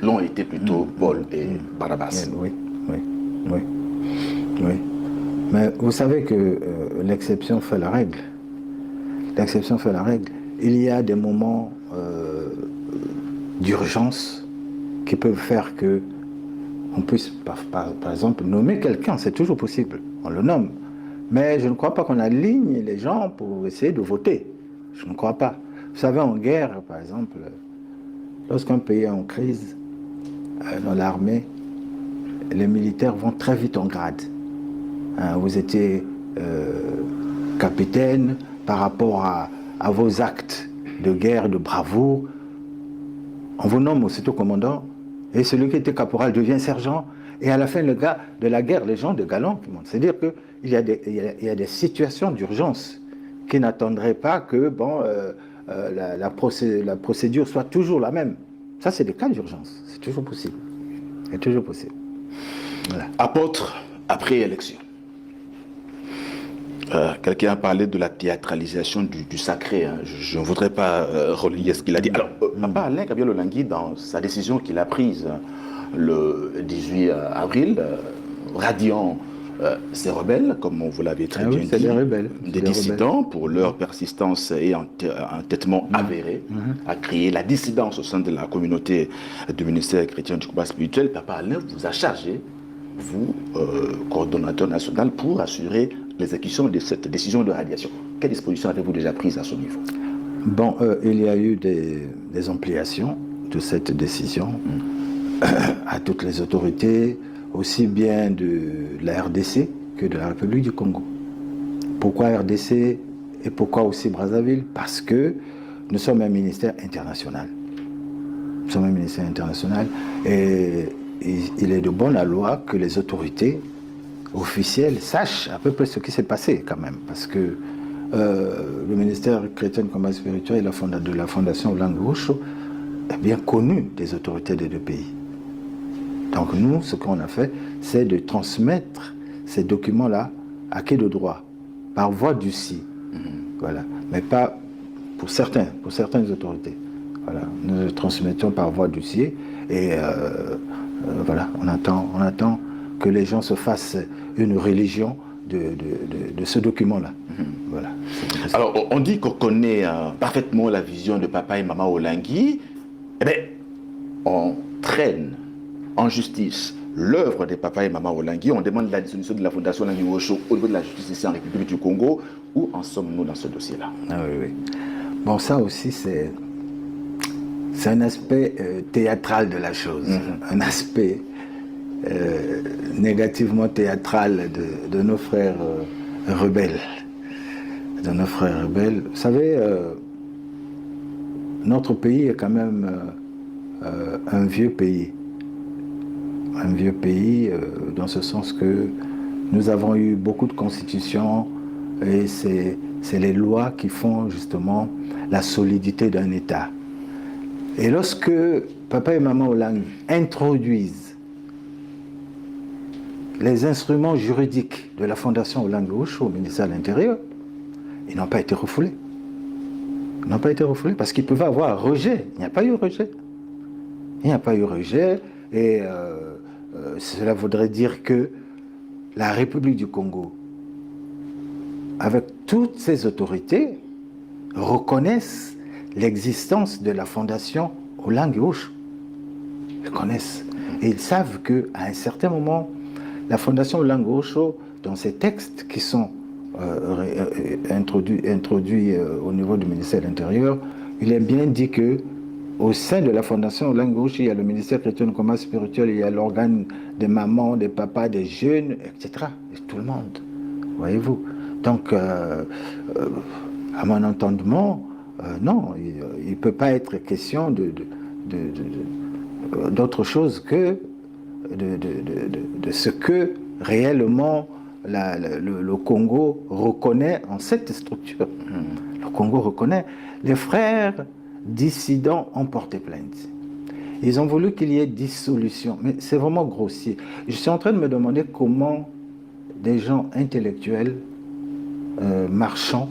l'ont été plutôt Paul et Barnabas? Oui. Mais vous savez que l'exception fait la règle. L'exception fait la règle. Il y a des moments d'urgence qui peuvent faire que on puisse, par exemple, nommer quelqu'un. C'est toujours possible. On le nomme. Mais je ne crois pas qu'on aligne les gens pour essayer de voter. Je ne crois pas. Vous savez, en guerre, par exemple, lorsqu'un pays est en crise, dans l'armée, les militaires vont très vite en grade. Vous étiez capitaine par rapport à vos actes de guerre, de bravoure. On vous nomme aussitôt commandant, et celui qui était caporal devient sergent, et à la fin de la guerre, les gens de galant qui montent. C'est-à-dire qu'il y a des situations d'urgence qui n'attendraient pas que la procédure soit toujours la même. Ça, c'est des cas d'urgence. C'est toujours possible. C'est toujours possible. Voilà. Apôtre après élection. Quelqu'un a parlé de la théâtralisation du sacré. Hein. Je ne voudrais pas relier ce qu'il a dit. Alors, Papa Alain Kabila Lolangui, dans sa décision qu'il a prise le 18 avril, radiant ces rebelles, comme vous l'avez très bien dit, des dissidents pour leur persistance et entêtement avéré, a créé la dissidence au sein de la communauté du ministère chrétien du combat spirituel. Papa Alain vous a chargé, vous, coordonnateur national, pour assurer l'exécution de cette décision de radiation. Quelles dispositions avez-vous déjà prises à ce niveau? Bon, il y a eu des ampliations de cette décision à toutes les autorités, aussi bien de la RDC que de la République du Congo. Pourquoi RDC et pourquoi aussi Brazzaville? Parce que nous sommes un ministère international. Nous sommes un ministère international et il est de bonne loi que les autorités officielles sachent à peu près ce qui s'est passé quand même. Parce que le ministère chrétien du combat spirituel de la Fondation Olango-Osho est bien connu des autorités des deux pays. Donc nous, ce qu'on a fait, c'est de transmettre ces documents-là à qui de droit, par voie d'huissier. Voilà. Mais pas pour certaines autorités. Voilà. Nous le transmettons par voie d'huissier et voilà, on attend que les gens se fassent une religion de ce document-là. Voilà. Alors, on dit qu'on connaît parfaitement la vision de Papa et Maman Olangui. Eh bien, on traîne en justice l'œuvre de Papa et Maman Olangui. On demande la dissolution de la Fondation Olango-Osho au niveau de la justice ici en République du Congo. Où en sommes-nous dans ce dossier-là? Ah oui. Bon, ça aussi, c'est un aspect théâtral de la chose. Un aspect négativement théâtral de nos frères rebelles. De nos frères rebelles. Vous savez, notre pays est quand même un vieux pays. Un vieux pays dans ce sens que nous avons eu beaucoup de constitutions et c'est les lois qui font justement la solidité d'un État. Et lorsque Papa et Maman Olangui introduisent les instruments juridiques de la Fondation Olango-Osho au ministère de l'Intérieur, ils n'ont pas été refoulés. Ils n'ont pas été refoulés parce qu'ils pouvaient avoir rejet. Il n'y a pas eu rejet. Il Il n'y a pas eu rejet et cela voudrait dire que la République du Congo, avec toutes ses autorités, reconnaissent l'existence de la fondation Olang Osho. Ils connaissent. Et ils savent qu'à un certain moment, la fondation Olang Osho, dans ses textes qui sont introduits au niveau du ministère de l'Intérieur, il est bien dit que au sein de la fondation Olang Osho, il y a le ministère chrétien de commerce spirituel, il y a l'organe des mamans, des papas, des jeunes, etc. Et tout le monde. Voyez-vous. Donc, à mon entendement, non, il ne peut pas être question d'autre chose que de ce que réellement le Congo reconnaît en cette structure. Le Congo reconnaît. Les frères dissidents ont porté plainte. Ils ont voulu qu'il y ait dissolution, mais c'est vraiment grossier. Je suis en train de me demander comment des gens intellectuels, marchand,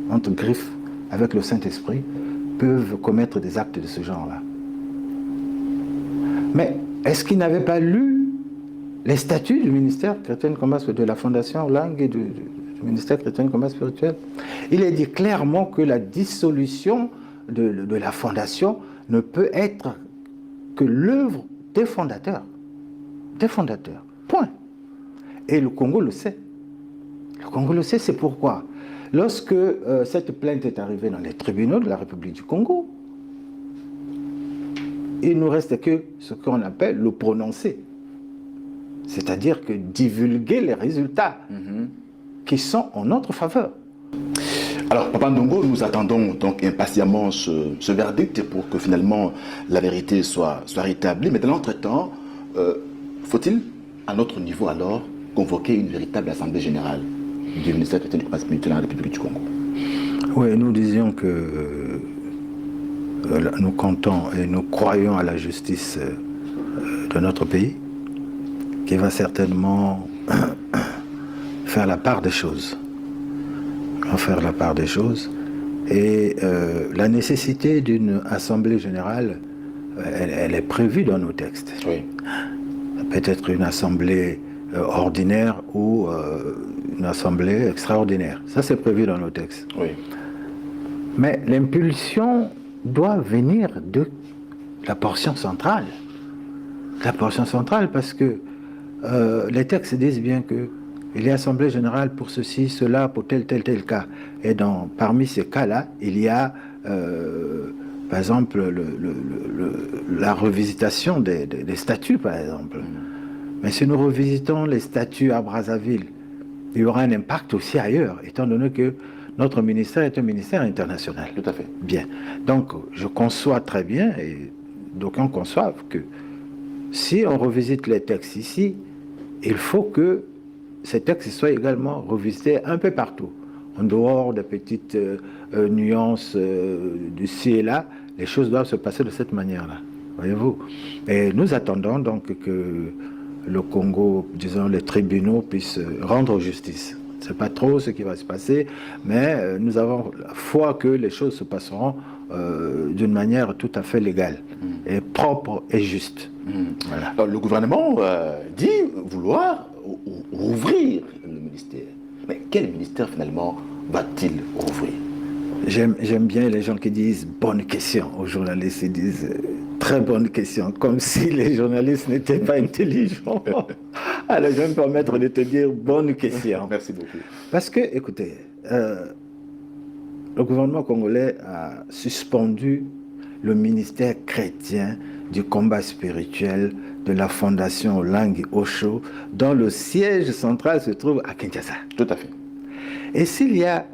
entre griffes, avec le Saint-Esprit, peuvent commettre des actes de ce genre-là. Mais est-ce qu'ils n'avaient pas lu les statuts du ministère chrétien de commerce, de la Fondation Langue et du ministère chrétien de commerce spirituel? Il est dit clairement que la dissolution de la Fondation ne peut être que l'œuvre des fondateurs. Des fondateurs. Point. Et le Congo le sait. Le Congo le sait, c'est pourquoi. Lorsque cette plainte est arrivée dans les tribunaux de la République du Congo, il ne nous reste que ce qu'on appelle le prononcé. C'est-à-dire que divulguer les résultats qui sont en notre faveur. Alors, Papa Ndongo, nous attendons donc impatiemment ce verdict pour que finalement la vérité soit rétablie. Mais dans l'entretemps, faut-il, à notre niveau alors, convoquer une véritable assemblée générale du ministère chrétien du commerce spirituel dans la République du Congo? Oui, nous disions que nous comptons et nous croyons à la justice de notre pays, qui va certainement faire la part des choses. Faire la part des choses. Et la nécessité d'une assemblée générale, elle est prévue dans nos textes. Oui. Peut-être une assemblée ordinaire ou une assemblée extraordinaire. Ça, c'est prévu dans nos textes. Oui. Mais l'impulsion doit venir de la portion centrale. La portion centrale, parce que les textes disent bien que il y a assemblée générale pour ceci, cela, pour tel cas. Et parmi ces cas-là, il y a, par exemple, la revisitation des statuts, par exemple. Mais si nous revisitons les statuts à Brazzaville, il y aura un impact aussi ailleurs, étant donné que notre ministère est un ministère international. Tout à fait. Bien. Donc, je conçois très bien, et d'aucuns conçoivent que si on revisite les textes ici, il faut que ces textes soient également revisités un peu partout. En dehors des petites nuances d'ici et là, les choses doivent se passer de cette manière-là. Voyez-vous? Et nous attendons donc que le Congo, disons, les tribunaux puissent rendre justice. Je ne sais pas trop ce qui va se passer, mais nous avons la foi que les choses se passeront d'une manière tout à fait légale, et propre et juste. Voilà. Alors, le gouvernement dit vouloir rouvrir le ministère. Mais quel ministère finalement va-t-il rouvrir? J'aime bien les gens qui disent « bonne question » aux journalistes. Ils disent « très bonne question », comme si les journalistes n'étaient pas intelligents. Alors je vais me permettre de te dire « bonne question ». Merci beaucoup. Parce que, écoutez, le gouvernement congolais a suspendu le ministère chrétien du combat spirituel de la fondation Langue Osho, dont le siège central se trouve à Kinshasa. Tout à fait. Et s'il y a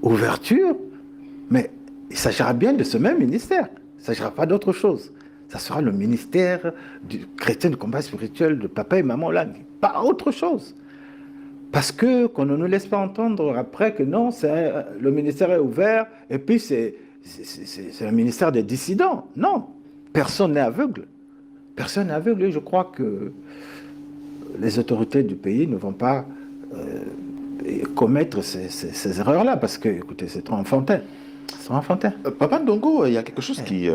ouverture, mais il s'agira bien de ce même ministère. Il ne s'agira pas d'autre chose. Ça sera le ministère du chrétien du combat spirituel de papa et maman Langue. Pas autre chose. Parce qu'on ne nous laisse pas entendre après que non, le ministère est ouvert et puis c'est le ministère des dissidents. Non, personne n'est aveugle. Personne n'est aveugle et je crois que les autorités du pays ne vont pas commettre ces erreurs-là parce que, écoutez, c'est trop enfantin. C'est trop enfantin. Papa Ndongo, il y a quelque chose qui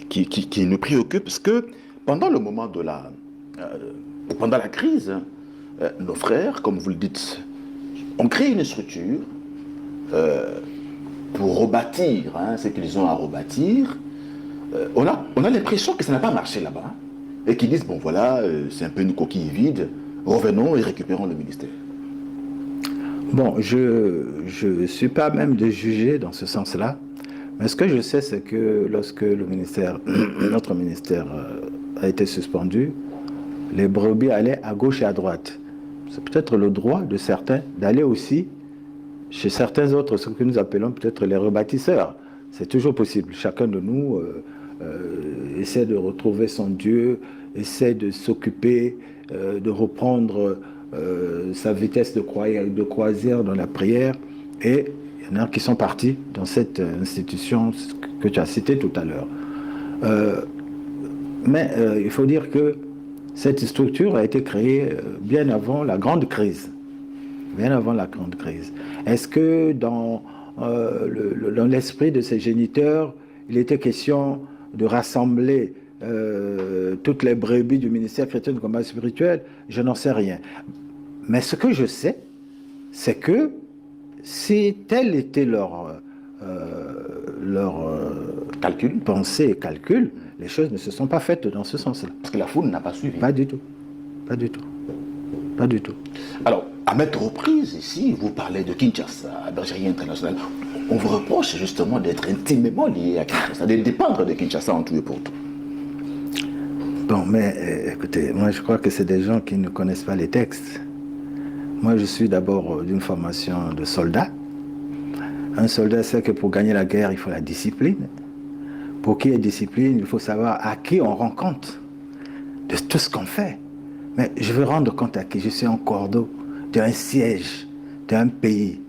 qui nous préoccupe, parce que pendant le moment de pendant la crise, nos frères, comme vous le dites, ont créé une structure pour rebâtir ce qu'ils ont à rebâtir. On a l'impression que ça n'a pas marché là-bas, et qu'ils disent, bon voilà, c'est un peu une coquille vide, revenons et récupérons le ministère. Bon, je ne suis pas même de juger dans ce sens-là, mais ce que je sais, c'est que lorsque notre ministère a été suspendu, les brebis allaient à gauche et à droite. C'est peut-être le droit de certains d'aller aussi chez certains autres, ce que nous appelons peut-être les rebâtisseurs. C'est toujours possible. Chacun de nous essaie de retrouver son Dieu, essaie de s'occuper, de reprendre sa vitesse de croisière dans la prière. Et il y en a qui sont partis dans cette institution que tu as citée tout à l'heure. Mais il faut dire que cette structure a été créée bien avant la grande crise. Bien avant la grande crise. Est-ce que dans l'esprit de ses géniteurs, il était question de rassembler toutes les brebis du ministère chrétien de combat spirituel? Je n'en sais rien. Mais ce que je sais, c'est que si tel était leur Calcul. pensée et calcul, les choses ne se sont pas faites dans ce sens-là. Parce que la foule n'a pas suivi. Pas du tout. Pas du tout. Pas du tout. Alors, à maintes reprises, ici, vous parlez de Kinshasa, Bergerie internationale. On vous reproche justement d'être intimement lié à Kinshasa, de dépendre de Kinshasa en tout et pour tout. Bon, mais écoutez, moi je crois que c'est des gens qui ne connaissent pas les textes. Moi je suis d'abord d'une formation de soldat. Un soldat sait que pour gagner la guerre, il faut la discipline. Pour qu'il y ait discipline, il faut savoir à qui on rend compte de tout ce qu'on fait. Mais je veux rendre compte à qui? Je suis en cordeau d'un siège, d'un pays,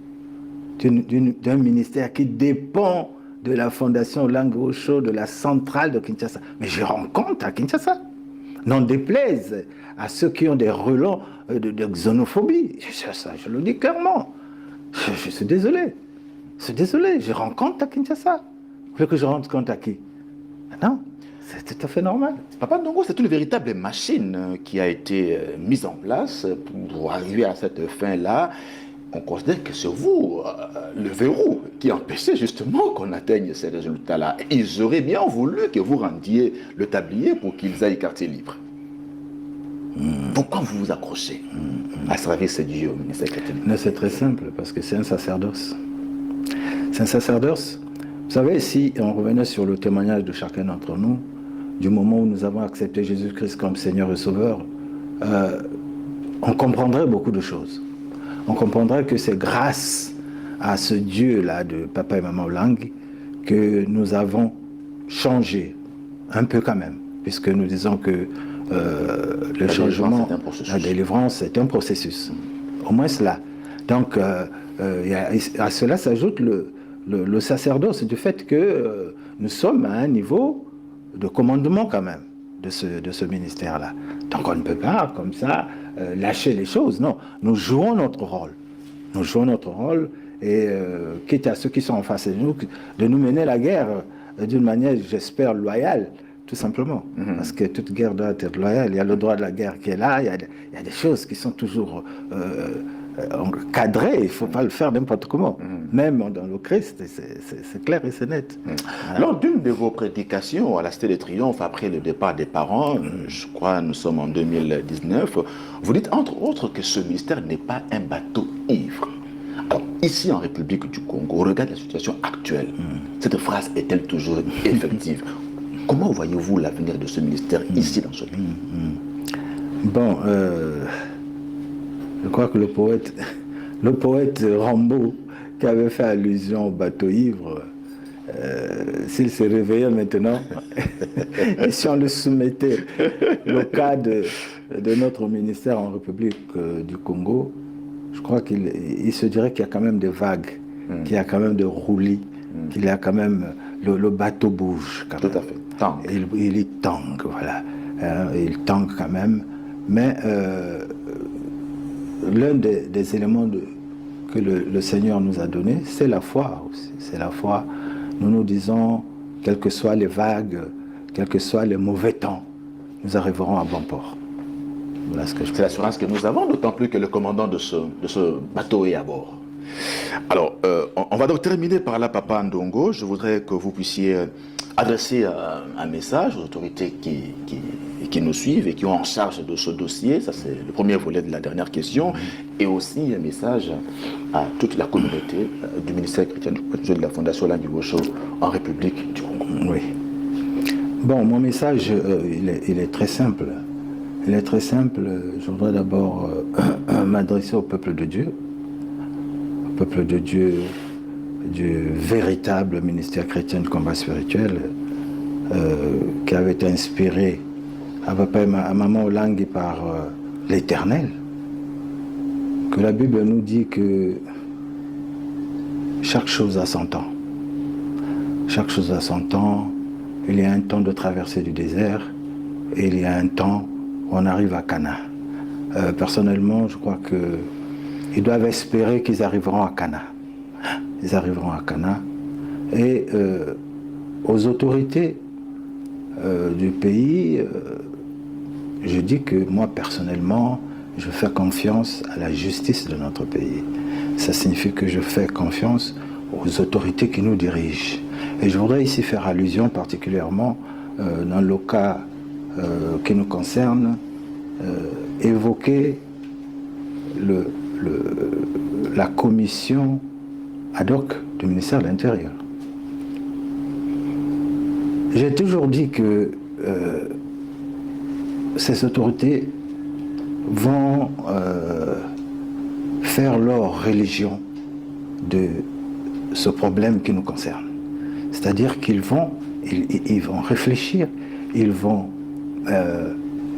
d'un ministère qui dépend de la fondation Languedoc, de la centrale de Kinshasa. Mais je rends compte à Kinshasa. N'en déplaise à ceux qui ont des relents de xénophobie. Ça, je le dis clairement. Je suis désolé. Je suis désolé. Je rends compte à Kinshasa. Vous voulez que je rende compte à qui? Non. C'est tout à fait normal. Papa Ndongo, c'est une véritable machine qui a été mise en place pour arriver à cette fin-là. On considère que c'est vous, le verrou, qui empêchait justement qu'on atteigne ces résultats-là. Ils auraient bien voulu que vous rendiez le tablier pour qu'ils aillent quartier libre. Pourquoi vous vous accrochez à servir ce Dieu au ministère chrétien? C'est très simple, parce que c'est un sacerdoce. C'est un sacerdoce. Vous savez, si on revenait sur le témoignage de chacun d'entre nous, du moment où nous avons accepté Jésus-Christ comme Seigneur et Sauveur, on comprendrait beaucoup de choses. On comprendrait que c'est grâce à ce Dieu-là de Papa et Maman Olang que nous avons changé, un peu quand même, puisque nous disons que le changement, la délivrance, c'est un processus. Au moins cela. Donc, à cela s'ajoute le sacerdoce du fait que nous sommes à un niveau de commandement quand même de ce ministère-là. Donc on ne peut pas comme ça lâcher les choses, non. Nous jouons notre rôle. Nous jouons notre rôle et quitte à ceux qui sont en face de nous mener la guerre d'une manière, j'espère, loyale, tout simplement. Parce que toute guerre doit être loyale. Il y a le droit de la guerre qui est là, il y a des choses qui sont toujours cadrées, il ne faut pas le faire n'importe comment. Même dans le Christ, c'est clair et c'est net. Lors d'une de vos prédications à la Cité de Triomphe, après le départ des parents, je crois nous sommes en 2019, vous dites entre autres que ce ministère n'est pas un bateau ivre. Alors, ici en République du Congo, au regard de la situation actuelle, cette phrase est-elle toujours effective? Comment voyez-vous l'avenir de ce ministère ici dans ce pays? Bon, je crois que le poète Rambaud, qui avait fait allusion au bateau ivre, s'il se réveillait maintenant, et si on le soumettait le cas de notre ministère en République du Congo, je crois qu'il se dirait qu'il y a quand même des vagues, qu'il y a quand même des roulis, qu'il y a quand même le bateau bouge. Quand Tout même. à fait. Tangue. Il tangue, voilà. Il tangue quand même. Mais l'un des éléments que le Seigneur nous a donné, c'est la foi aussi. C'est la foi. Nous nous disons, quelles que soient les vagues, quels que soient les mauvais temps, nous arriverons à bon port. Voilà ce que je C'est l'assurance que nous avons, d'autant plus que le commandant de ce bateau est à bord. Alors, on va donc terminer par là, Papa Ndongo. Je voudrais que vous puissiez adresser un message aux autorités qui nous suivent et qui ont en charge de ce dossier. Ça, c'est le premier volet de la dernière question. Et aussi un message à toute la communauté du ministère chrétien de la Fondation Landi Wosho en République du Congo. Oui. Bon, mon message, il est très simple. Il est très simple. Je voudrais d'abord m'adresser au peuple de Dieu. Au peuple de Dieu, du véritable ministère chrétien de combat spirituel qui avait été inspiré à papa et à maman Olangi par l'Éternel. Que la Bible nous dit que chaque chose a son temps. Chaque chose a son temps. Il y a un temps de traversée du désert et il y a un temps où on arrive à Cana. Personnellement, je crois qu'ils doivent espérer qu'ils arriveront à Cana. Ils arriveront à Cana. Et aux autorités du pays, je dis que moi, personnellement, je fais confiance à la justice de notre pays. Ça signifie que je fais confiance aux autorités qui nous dirigent. Et je voudrais ici faire allusion particulièrement, dans le cas qui nous concerne, évoquer la commission ad hoc du ministère de l'Intérieur. J'ai toujours dit que ces autorités vont faire leur religion de ce problème qui nous concerne. C'est-à-dire qu'ils vont, ils vont réfléchir, ils vont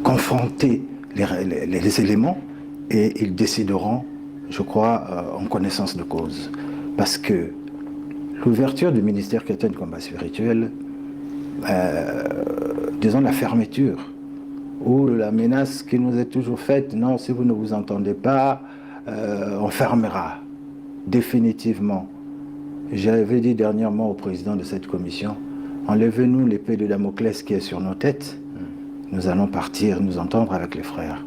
confronter les éléments et ils décideront, je crois, en connaissance de cause. Parce que l'ouverture du ministère chrétien de combat spirituel, disons la fermeture, ou la menace qui nous est toujours faite, non, si vous ne vous entendez pas, on fermera définitivement. J'avais dit dernièrement au président de cette commission, enlevez-nous l'épée de Damoclès qui est sur nos têtes, nous allons partir, nous entendre avec les frères.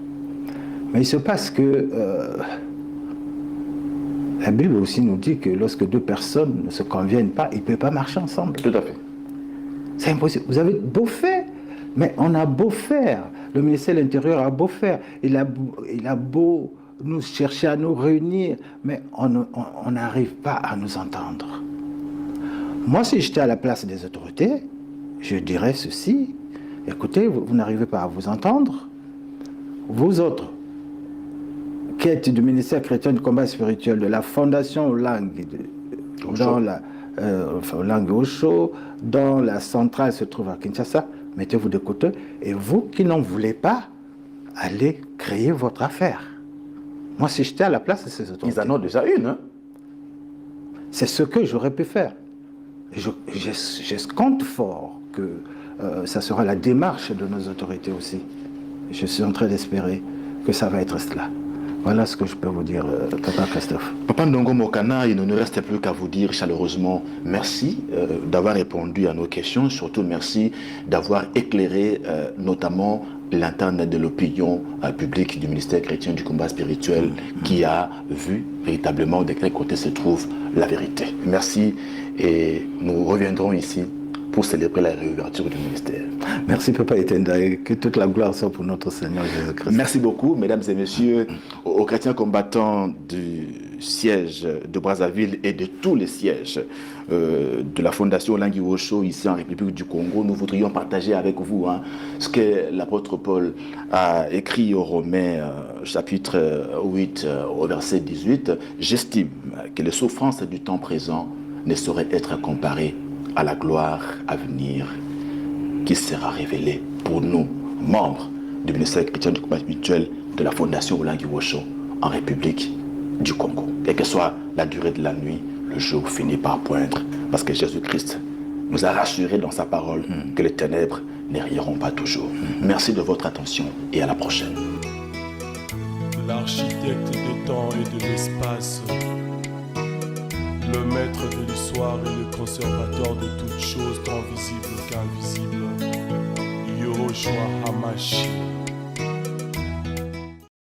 Mais il se passe que la Bible aussi nous dit que lorsque deux personnes ne se conviennent pas, ils ne peuvent pas marcher ensemble. Tout à fait. C'est impossible. Vous avez beau faire, mais on a beau faire. Le ministère de l'Intérieur a beau faire. Il a beau nous chercher à nous réunir, mais on n'arrive pas à nous entendre. Moi, si j'étais à la place des autorités, je dirais ceci. Écoutez, vous n'arrivez pas à vous entendre. Vous autres, qui êtes du ministère chrétien de combat spirituel, de la Fondation Olangi, dans la Olangi Wosho, dans la centrale se trouve à Kinshasa, mettez-vous de côté. Et vous qui n'en voulez pas, allez créer votre affaire. Moi, si j'étais à la place de ces autorités... Ils en ont déjà une, hein? C'est ce que j'aurais pu faire. Je compte fort que ça sera la démarche de nos autorités aussi. Je suis en train d'espérer que ça va être cela. Voilà ce que je peux vous dire, Papa Christophe. Papa Ndongo Mokana, il ne nous reste plus qu'à vous dire chaleureusement merci d'avoir répondu à nos questions. Surtout merci d'avoir éclairé notamment l'interne de l'opinion publique du ministère chrétien du combat spirituel qui a vu véritablement de quel côté se trouve la vérité. Merci et nous reviendrons ici pour célébrer la réouverture du ministère. Merci Papa Etenda et que toute la gloire soit pour notre Seigneur Jésus-Christ. Merci beaucoup, mesdames et messieurs, aux chrétiens combattants du siège de Brazzaville et de tous les sièges de la Fondation Olangi Wosho ici en République du Congo. Nous voudrions partager avec vous ce que l'apôtre Paul a écrit aux Romains, chapitre 8, au verset 18. J'estime que les souffrances du temps présent ne sauraient être comparées à la gloire à venir qui sera révélée pour nous, membres du ministère chrétien du combat spirituel de la Fondation Olangi Wosho en République du Congo. Quelle que soit la durée de la nuit, le jour finit par poindre parce que Jésus-Christ nous a rassurés dans sa parole que les ténèbres n'ériront pas toujours. Merci de votre attention et à la prochaine. L'architecte des temps et de l'espace, le maître de l'histoire et le conservateur de toutes choses tant visibles qu'invisibles, Yehoshua Hamashi.